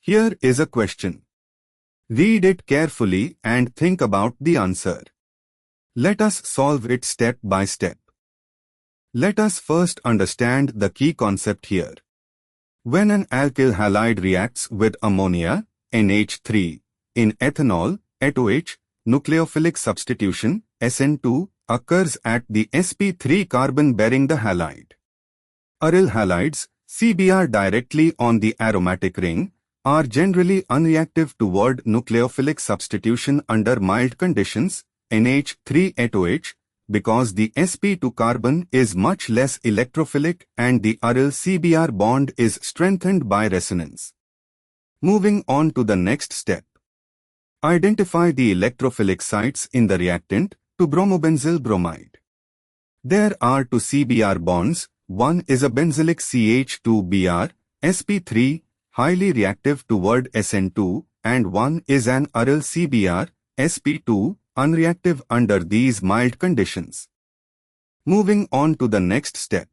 Here is a question. Read it carefully and think about the answer. Let us solve it step by step. Let us first understand the key concept here. When an alkyl halide reacts with ammonia, NH3, in ethanol, ATOH, nucleophilic substitution, SN2, occurs at the sp3 carbon bearing the halide. Aryl halides, CBr directly on the aromatic ring, are generally unreactive toward nucleophilic substitution under mild conditions, NH3-ATOH, because the sp2 carbon is much less electrophilic and the aryl-CBr bond is strengthened by resonance. Moving on to the next step. Identify the electrophilic sites in the reactant to bromobenzyl bromide. There are two CBr bonds. One is a benzylic CH2Br, sp3, highly reactive toward SN2, and one is an aryl CBr, sp2, unreactive under these mild conditions. Moving on to the next step.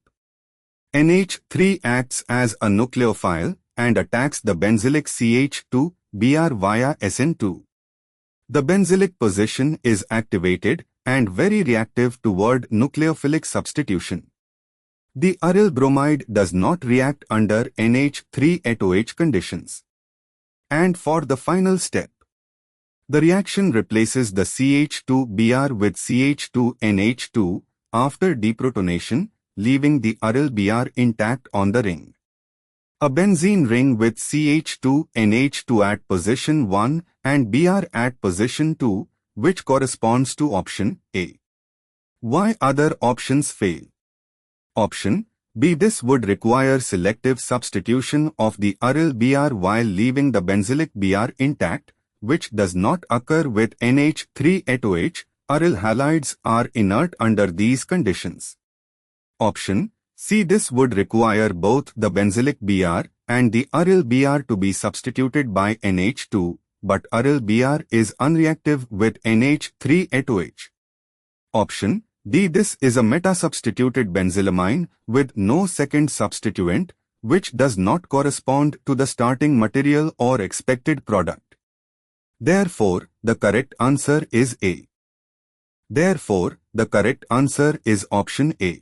NH3 acts as a nucleophile and attacks the benzylic CH2Br via SN2. The benzylic position is activated and very reactive toward nucleophilic substitution. The aryl bromide does not react under NH3-ATOH conditions. And for the final step, the reaction replaces the CH2Br with CH2NH2 after deprotonation, leaving the aryl Br intact on the ring. A benzene ring with CH2NH2 at position 1 and Br at position 2, which corresponds to option A. Why other options fail? Option B. This would require selective substitution of the aryl Br while leaving the benzylic Br intact, which does not occur with NH3-ATOH. Aryl halides are inert under these conditions. Option C. This would require both the benzylic Br and the aryl Br to be substituted by NH2, but aryl Br is unreactive with NH3-ATOH. Option D. This is a meta-substituted benzylamine with no second substituent, which does not correspond to the starting material or expected product. Therefore, the correct answer is A. Therefore, the correct answer is option A.